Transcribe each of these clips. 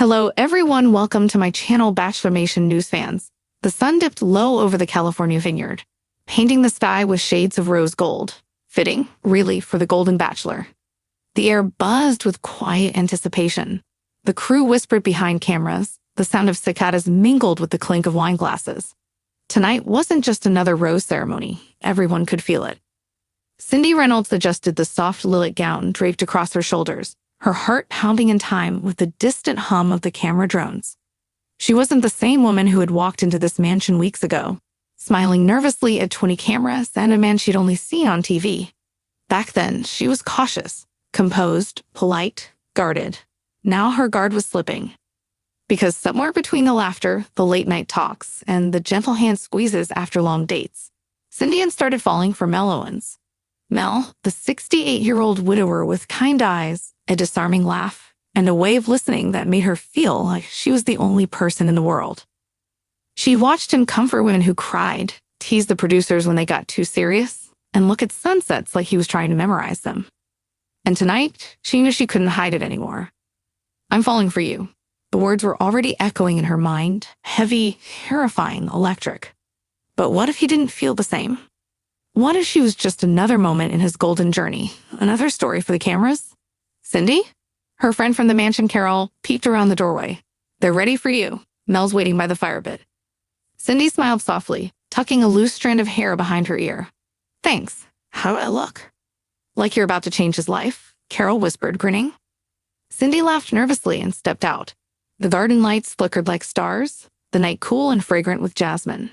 Hello everyone, welcome to my channel Bachelor News fans. The sun dipped low over the California vineyard, painting the sky with shades of rose gold. Fitting, really, for the Golden Bachelor. The air buzzed with quiet anticipation. The crew whispered behind cameras. The sound of cicadas mingled with the clink of wine glasses. Tonight wasn't just another rose ceremony. Everyone could feel it. Cindy Reynolds adjusted the soft lilac gown draped across her shoulders, her heart pounding in time with the distant hum of the camera drones. She wasn't the same woman who had walked into this mansion weeks ago, smiling nervously at 20 cameras and a man she'd only seen on TV. Back then, she was cautious, composed, polite, guarded. Now her guard was slipping. Because somewhere between the laughter, the late-night talks, and the gentle hand squeezes after long dates, Cindy had started falling for Mel Owens. Mel, the 68-year-old widower with kind eyes, a disarming laugh, and a way of listening that made her feel like she was the only person in the world. She watched him comfort women who cried, tease the producers when they got too serious, and look at sunsets like he was trying to memorize them. And tonight, she knew she couldn't hide it anymore. "I'm falling for you." The words were already echoing in her mind, heavy, terrifying, electric. But what if he didn't feel the same? What if she was just another moment in his golden journey, another story for the cameras? "Cindy?" Her friend from the mansion, Carol, peeked around the doorway. "They're ready for you. Mel's waiting by the fire pit." Cindy smiled softly, tucking a loose strand of hair behind her ear. "Thanks. How do I look?" "Like you're about to change his life," Carol whispered, grinning. Cindy laughed nervously and stepped out. The garden lights flickered like stars, the night cool and fragrant with jasmine.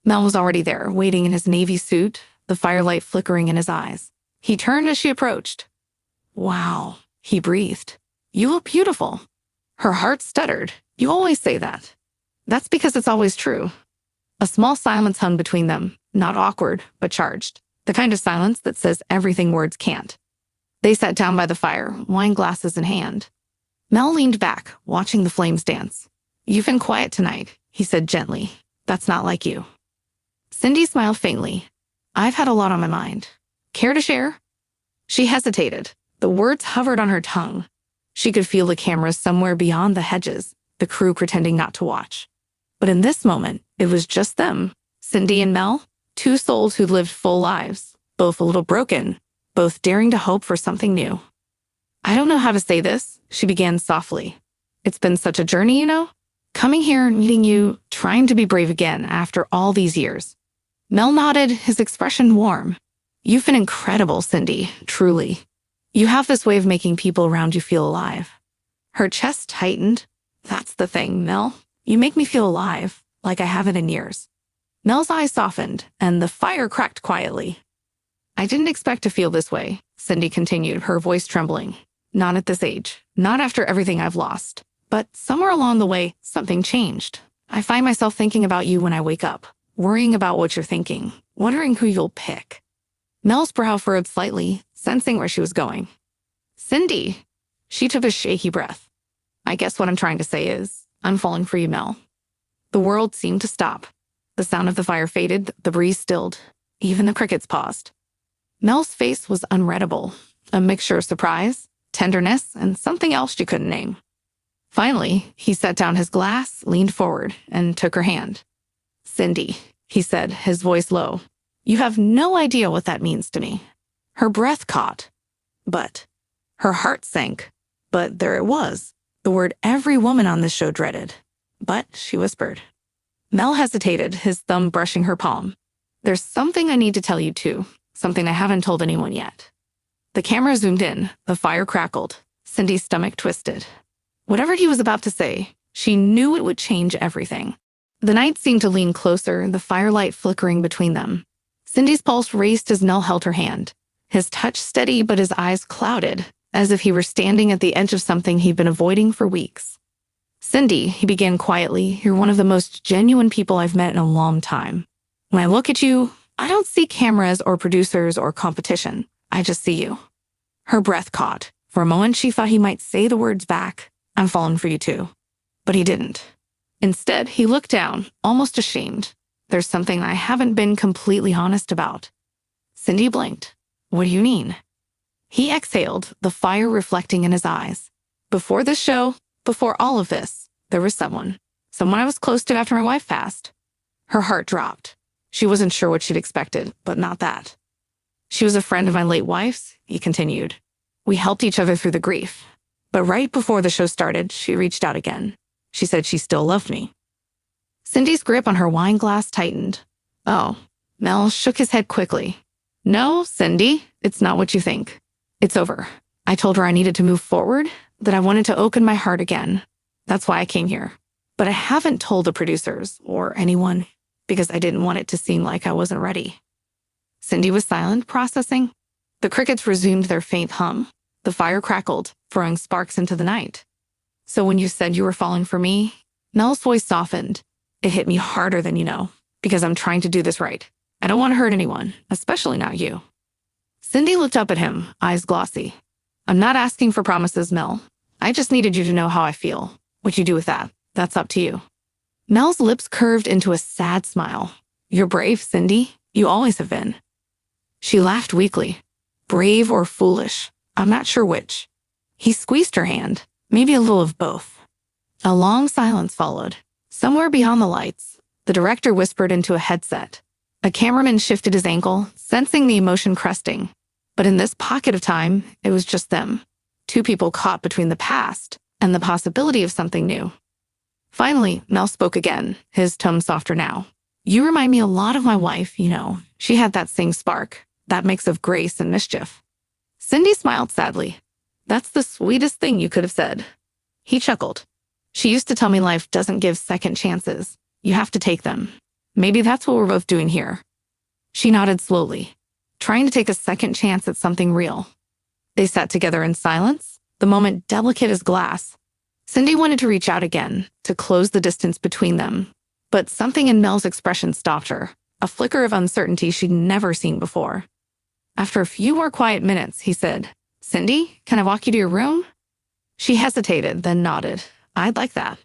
Mel was already there, waiting in his navy suit, the firelight flickering in his eyes. He turned as she approached. "Wow," he breathed. "You look beautiful." Her heart stuttered. "You always say that." "That's because it's always true." A small silence hung between them, not awkward, but charged. The kind of silence that says everything words can't. They sat down by the fire, wine glasses in hand. Mel leaned back, watching the flames dance. "You've been quiet tonight," he said gently. "That's not like you." Cindy smiled faintly. "I've had a lot on my mind. Care to share?" She hesitated. The words hovered on her tongue. She could feel the cameras somewhere beyond the hedges, the crew pretending not to watch. But in this moment, it was just them, Cindy and Mel, two souls who'd lived full lives, both a little broken, both daring to hope for something new. "I don't know how to say this," she began softly. "It's been such a journey, you know? Coming here, meeting you, trying to be brave again after all these years." Mel nodded, his expression warm. "You've been incredible, Cindy, truly. You have this way of making people around you feel alive." Her chest tightened. "That's the thing, Mel. You make me feel alive, like I haven't in years." Mel's eyes softened, and the fire cracked quietly. "I didn't expect to feel this way," Cindy continued, her voice trembling. "Not at this age, not after everything I've lost. But somewhere along the way, something changed. I find myself thinking about you when I wake up, worrying about what you're thinking, wondering who you'll pick." Mel's brow furrowed slightly, sensing where she was going. "Cindy!" She took a shaky breath. "I guess what I'm trying to say is, I'm falling for you, Mel." The world seemed to stop. The sound of the fire faded, the breeze stilled. Even the crickets paused. Mel's face was unreadable, a mixture of surprise, tenderness, and something else she couldn't name. Finally, he set down his glass, leaned forward, and took her hand. "Cindy," he said, his voice low, "you have no idea what that means to me." Her breath caught. But her heart sank. But there it was, the word every woman on this show dreaded. "But," she whispered. Mel hesitated, his thumb brushing her palm. "There's something I need to tell you, too. Something I haven't told anyone yet." The camera zoomed in, the fire crackled. Cindy's stomach twisted. Whatever he was about to say, she knew it would change everything. The night seemed to lean closer, the firelight flickering between them. Cindy's pulse raced as Mel held her hand. His touch steady, but his eyes clouded, as if he were standing at the edge of something he'd been avoiding for weeks. "Cindy," he began quietly, "you're one of the most genuine people I've met in a long time. When I look at you, I don't see cameras or producers or competition. I just see you." Her breath caught. For a moment, she thought he might say the words back, "I'm falling for you too." But he didn't. Instead, he looked down, almost ashamed. "There's something I haven't been completely honest about." Cindy blinked. "What do you mean?" He exhaled, the fire reflecting in his eyes. "Before this show, Before all of this, there was someone I was close to after my wife passed. Her heart dropped. She wasn't sure what she'd expected, but not that. She was a friend of my late wife's, he continued. We helped each other through the grief. But right before the show started, she reached out again. She said she still loved me. Cindy's grip on her wine glass tightened. Oh, Mel shook his head quickly. No, Cindy, it's not what you think. It's over. I told her I needed to move forward, that I wanted to open my heart again. That's why I came here. But I haven't told the producers or anyone because I didn't want it to seem like I wasn't ready. Cindy was silent, processing. The crickets resumed their faint hum. The fire crackled, throwing sparks into the night. So when you said you were falling for me, Mel's voice softened. It hit me harder than you know, because I'm trying to do this right. I don't want to hurt anyone, especially not you. Cindy looked up at him, eyes glossy. I'm not asking for promises, Mel. I just needed you to know how I feel. What you do with that, that's up to you. Mel's lips curved into a sad smile. You're brave, Cindy. You always have been. She laughed weakly. Brave or foolish, I'm not sure which. He squeezed her hand, maybe a little of both. A long silence followed. Somewhere beyond the lights, the director whispered into a headset. A cameraman shifted his ankle, sensing the emotion cresting. But in this pocket of time, it was just them. Two people caught between the past and the possibility of something new. Finally, Mel spoke again, his tone softer now. You remind me a lot of my wife, you know. She had that same spark, that mix of grace and mischief. Cindy smiled sadly. That's the sweetest thing you could have said. He chuckled. She used to tell me life doesn't give second chances. You have to take them. Maybe that's what we're both doing here. She nodded slowly, trying to take a second chance at something real. They sat together in silence, the moment delicate as glass. Cindy wanted to reach out again, to close the distance between them. But something in Mel's expression stopped her, a flicker of uncertainty she'd never seen before. After a few more quiet minutes, he said, Cindy, can I walk you to your room? She hesitated, then nodded. I'd like that.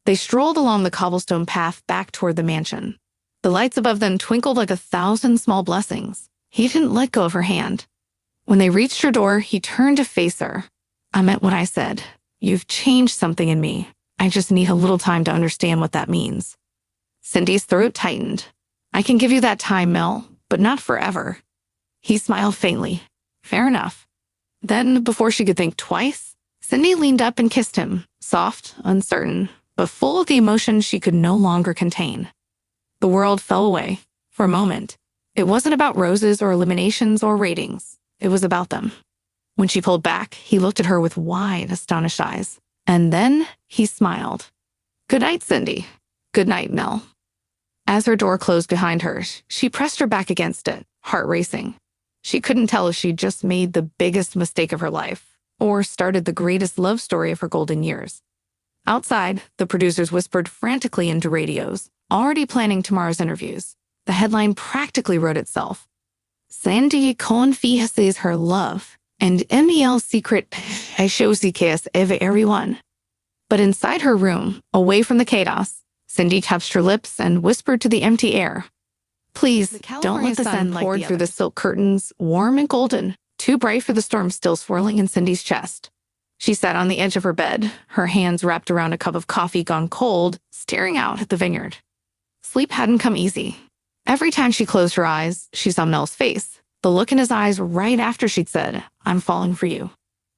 They strolled along the cobblestone path back toward the mansion. The lights above them twinkled like 1,000 small blessings. He didn't let go of her hand. When they reached her door, he turned to face her. I meant what I said. You've changed something in me. I just need a little time to understand what that means. Cindy's throat tightened. I can give you that time, Mel, but not forever. He smiled faintly. Fair enough. Then, before she could think twice, Cindy leaned up and kissed him, soft, uncertain, but full of the emotion she could no longer contain. The world fell away, for a moment. It wasn't about roses or eliminations or ratings. It was about them. When she pulled back, he looked at her with wide, astonished eyes. And then he smiled. Good night, Cindy. Good night, Mel. As her door closed behind her, she pressed her back against it, heart racing. She couldn't tell if she'd just made the biggest mistake of her life or started the greatest love story of her golden years. Outside, the producers whispered frantically into radios, already planning tomorrow's interviews. The headline practically wrote itself. Sandy confesses her love, and MEL's secret shows everyone. But inside her room, away from the chaos, Cindy touched her lips and whispered to the empty air. Please, don't let the sun pour through the silk curtains, warm and golden, too bright for the storm still swirling in Cindy's chest. She sat on the edge of her bed, her hands wrapped around a cup of coffee gone cold, staring out at the vineyard. Sleep hadn't come easy. Every time she closed her eyes, she saw Mel's face, the look in his eyes right after she'd said, I'm falling for you.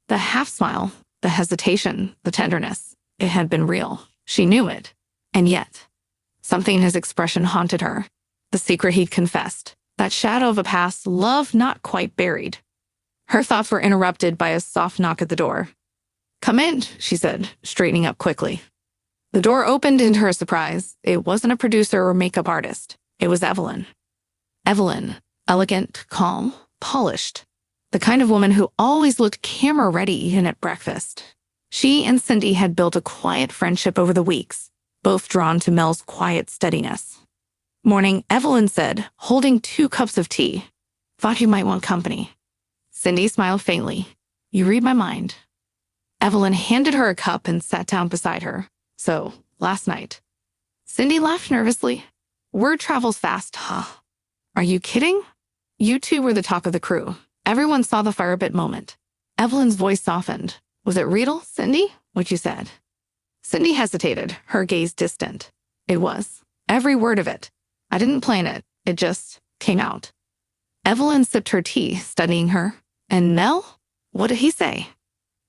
The half-smile, the hesitation, the tenderness. It had been real. She knew it. And yet, something in his expression haunted her. The secret he'd confessed. That shadow of a past love not quite buried. Her thoughts were interrupted by a soft knock at the door. Come in, she said, straightening up quickly. The door opened into her surprise. It wasn't a producer or makeup artist. It was Evelyn. Evelyn, elegant, calm, polished. The kind of woman who always looked camera-ready even at breakfast. She and Cindy had built a quiet friendship over the weeks, both drawn to Mel's quiet steadiness. Morning, Evelyn said, holding 2 cups of tea. Thought you might want company. Cindy smiled faintly. You read my mind. Evelyn handed her a cup and sat down beside her. So, last night. Cindy laughed nervously. Word travels fast, huh? Are you kidding? You two were the talk of the crew. Everyone saw the fire pit moment. Evelyn's voice softened. Was it real, Cindy? What you said? Cindy hesitated, her gaze distant. It was. Every word of it. I didn't plan it. It just came out. Evelyn sipped her tea, studying her. And Mel? What did he say?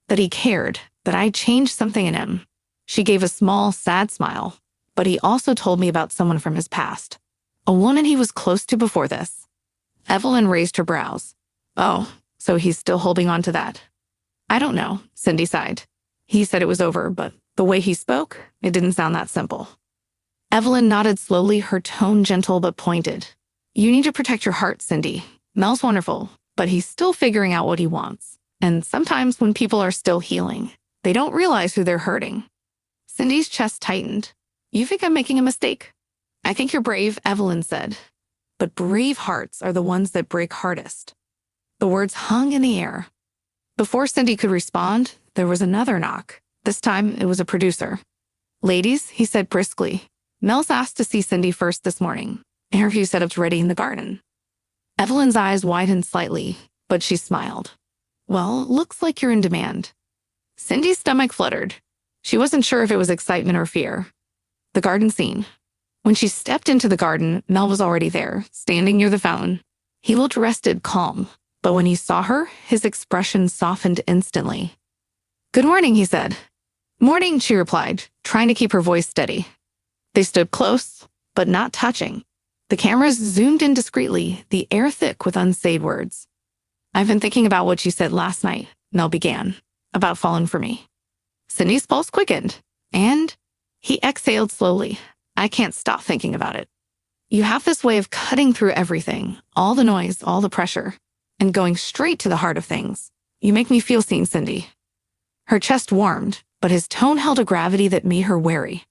That he cared, that I'd changed something in him. She gave a small, sad smile. But he also told me about someone from his past. A woman he was close to before this. Evelyn raised her brows. Oh, so he's still holding on to that. I don't know, Cindy sighed. He said it was over, but the way he spoke, it didn't sound that simple. Evelyn nodded slowly, her tone gentle but pointed. You need to protect your heart, Cindy. Mel's wonderful, but he's still figuring out what he wants. And sometimes when people are still healing, they don't realize who they're hurting. Cindy's chest tightened. You think I'm making a mistake? I think you're brave, Evelyn said. But brave hearts are the ones that break hardest. The words hung in the air. Before Cindy could respond, there was another knock. This time, it was a producer. Ladies, he said briskly, Mel's asked to see Cindy first this morning. Interview setup's ready in the garden. Evelyn's eyes widened slightly, but she smiled. Well, looks like you're in demand. Cindy's stomach fluttered. She wasn't sure if it was excitement or fear. The garden scene. When she stepped into the garden, Mel was already there, standing near the fountain. He looked rested, calm, but when he saw her, his expression softened instantly. Good morning, he said. Morning, she replied, trying to keep her voice steady. They stood close, but not touching. The cameras zoomed in discreetly, the air thick with unsaid words. I've been thinking about what you said last night, Mel began, about falling for me. Cindy's pulse quickened, and he exhaled slowly. I can't stop thinking about it. You have this way of cutting through everything, all the noise, all the pressure, and going straight to the heart of things. You make me feel seen, Cindy. Her chest warmed, but his tone held a gravity that made her wary.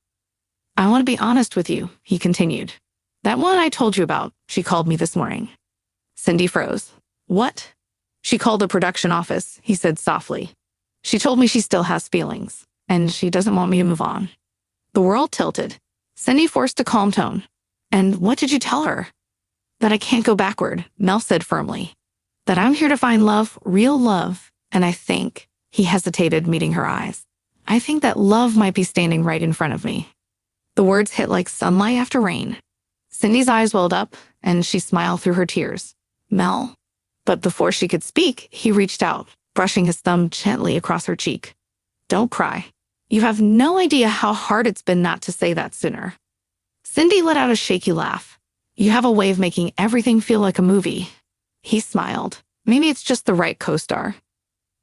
I want to be honest with you, he continued. That one I told you about, she called me this morning. Cindy froze. What? She called the production office, he said softly. She told me she still has feelings, and she doesn't want me to move on. The world tilted. Cindy forced a calm tone. And what did you tell her? That I can't go backward, Mel said firmly. That I'm here to find love, real love, and I think, he hesitated, meeting her eyes. I think that love might be standing right in front of me. The words hit like sunlight after rain. Cindy's eyes welled up, and she smiled through her tears. Mel. But before she could speak, he reached out, brushing his thumb gently across her cheek. Don't cry. You have no idea how hard it's been not to say that sooner. Cindy let out a shaky laugh. You have a way of making everything feel like a movie. He smiled. Maybe it's just the right co-star.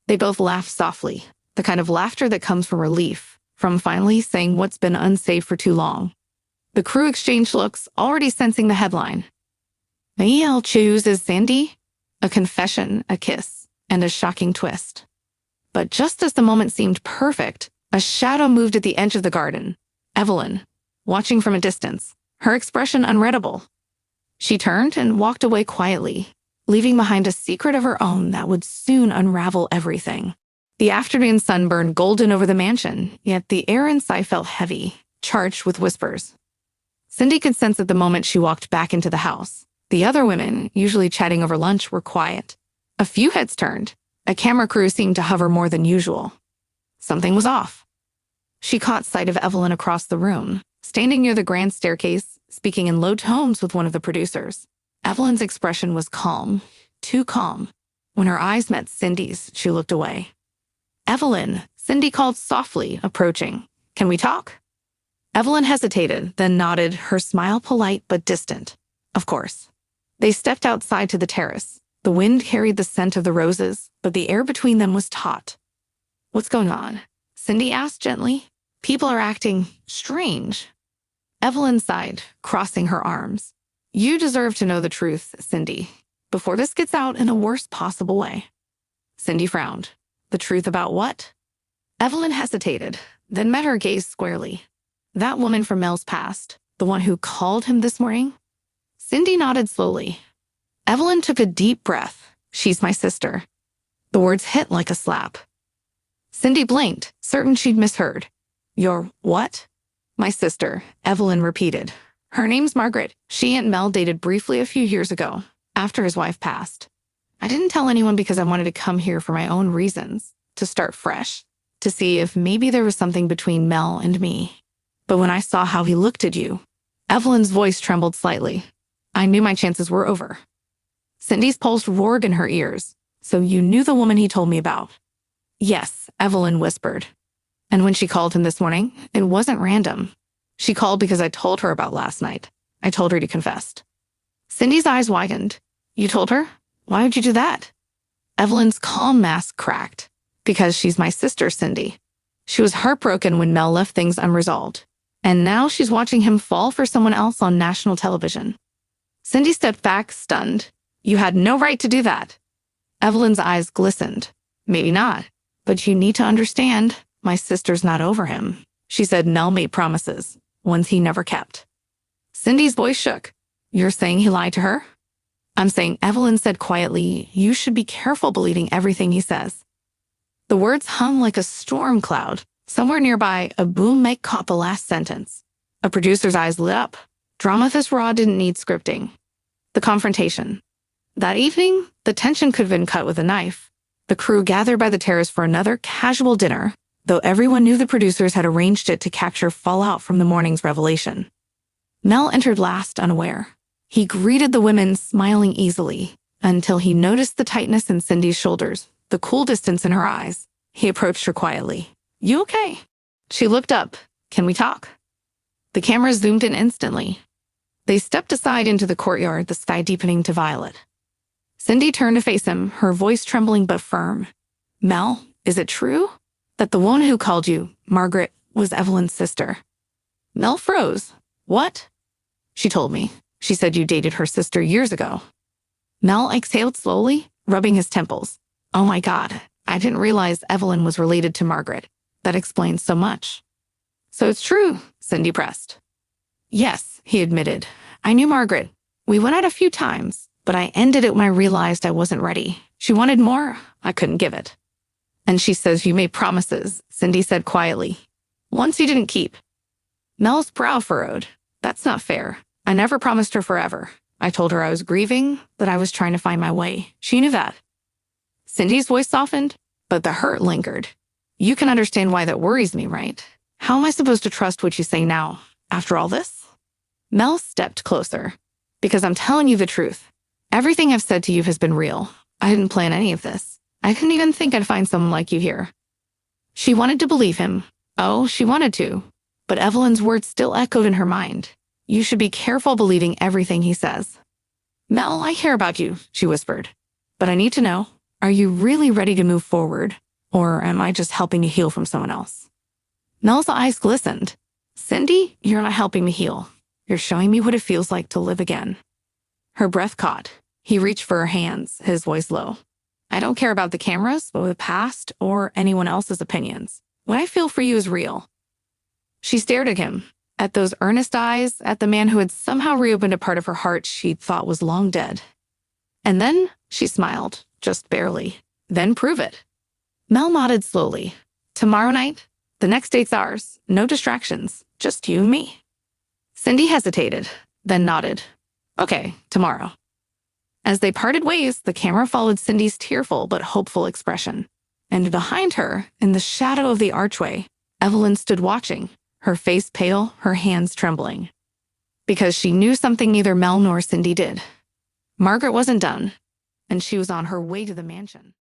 They both laughed softly, the kind of laughter that comes from relief, from finally saying what's been unsafe for too long. The crew exchanged looks, already sensing the headline. Maybe I'll choose as Sandy? A confession, a kiss, and a shocking twist. But just as the moment seemed perfect, a shadow moved at the edge of the garden. Evelyn, watching from a distance, her expression unreadable. She turned and walked away quietly, leaving behind a secret of her own that would soon unravel everything. The afternoon sun burned golden over the mansion, yet the air inside felt heavy, charged with whispers. Cindy could sense at the moment she walked back into the house. The other women, usually chatting over lunch, were quiet. A few heads turned. A camera crew seemed to hover more than usual. Something was off. She caught sight of Evelyn across the room, standing near the grand staircase, speaking in low tones with one of the producers. Evelyn's expression was calm, too calm. When her eyes met Cindy's, she looked away. Evelyn, Cindy called softly, approaching. Can we talk? Evelyn hesitated, then nodded, her smile polite but distant. Of course. They stepped outside to the terrace. The wind carried the scent of the roses, but the air between them was taut. What's going on? Cindy asked gently. People are acting strange. Evelyn sighed, crossing her arms. You deserve to know the truth, Cindy, before this gets out in the worst possible way. Cindy frowned. The truth about what? Evelyn hesitated, then met her gaze squarely. That woman from Mel's past, the one who called him this morning? Cindy nodded slowly. Evelyn took a deep breath. She's my sister. The words hit like a slap. Cindy blinked, certain she'd misheard. Your what? My sister, Evelyn repeated. Her name's Margaret. She and Mel dated briefly a few years ago, after his wife passed. I didn't tell anyone because I wanted to come here for my own reasons, to start fresh. to see if maybe there was something between Mel and me. But when I saw how he looked at you, Evelyn's voice trembled slightly. I knew my chances were over. Cindy's pulse roared in her ears. So you knew the woman he told me about? Yes, Evelyn whispered. And when she called him this morning, it wasn't random. She called because I told her about last night. I told her he confessed. Cindy's eyes widened. You told her? Why would you do that? Evelyn's calm mask cracked. Because she's my sister, Cindy. She was heartbroken when Mel left things unresolved. And now she's watching him fall for someone else on national television. Cindy stepped back, stunned. You had no right to do that. Evelyn's eyes glistened. Maybe not. But you need to understand, my sister's not over him. She said Mel made promises, ones he never kept. Cindy's voice shook. You're saying he lied to her? I'm saying Evelyn said quietly, you should be careful believing everything he says. The words hung like a storm cloud. Somewhere nearby, a boom mic caught the last sentence. A producer's eyes lit up. Drama this raw didn't need scripting. The confrontation. That evening, the tension could have been cut with a knife. The crew gathered by the terrace for another casual dinner, though everyone knew the producers had arranged it to capture fallout from the morning's revelation. Mel entered last, unaware. He greeted the women, smiling easily, until he noticed the tightness in Cindy's shoulders, the cool distance in her eyes. He approached her quietly. You okay? She looked up. Can we talk? The camera zoomed in instantly. They stepped aside into the courtyard, the sky deepening to violet. Cindy turned to face him, her voice trembling but firm. Mel, is it true that the one who called you, Margaret, was Evelyn's sister? Mel froze. What? She told me. She said you dated her sister years ago. Mel exhaled slowly, rubbing his temples. Oh my God, I didn't realize Evelyn was related to Margaret. That explains so much. So it's true, Cindy pressed. Yes, he admitted. I knew Margaret. We went out a few times, but I ended it when I realized I wasn't ready. She wanted more. I couldn't give it. And she says you made promises, Cindy said quietly. Once you didn't keep. Mel's brow furrowed. That's not fair. I never promised her forever. I told her I was grieving, that I was trying to find my way. She knew that. Cindy's voice softened, but the hurt lingered. You can understand why that worries me, right? How am I supposed to trust what you say now, after all this? Mel stepped closer. Because I'm telling you the truth. Everything I've said to you has been real. I didn't plan any of this. I couldn't even think I'd find someone like you here. She wanted to believe him. Oh, she wanted to. But Evelyn's words still echoed in her mind. You should be careful believing everything he says. Mel, I care about you, she whispered. But I need to know, are you really ready to move forward? Or am I just helping you heal from someone else? Mel's eyes glistened. Cindy, you're not helping me heal. You're showing me what it feels like to live again. Her breath caught. He reached for her hands, his voice low. I don't care about the cameras, or the past, or anyone else's opinions. What I feel for you is real. She stared at him, at those earnest eyes, at the man who had somehow reopened a part of her heart she thought was long dead. And then she smiled, just barely. Then prove it. Mel nodded slowly. Tomorrow night, the next date's ours. No distractions, just you and me. Cindy hesitated, then nodded. Okay, tomorrow. As they parted ways, the camera followed Cindy's tearful but hopeful expression. And behind her, in the shadow of the archway, Evelyn stood watching, her face pale, her hands trembling. Because she knew something neither Mel nor Cindy did. Margaret wasn't done, and she was on her way to the mansion.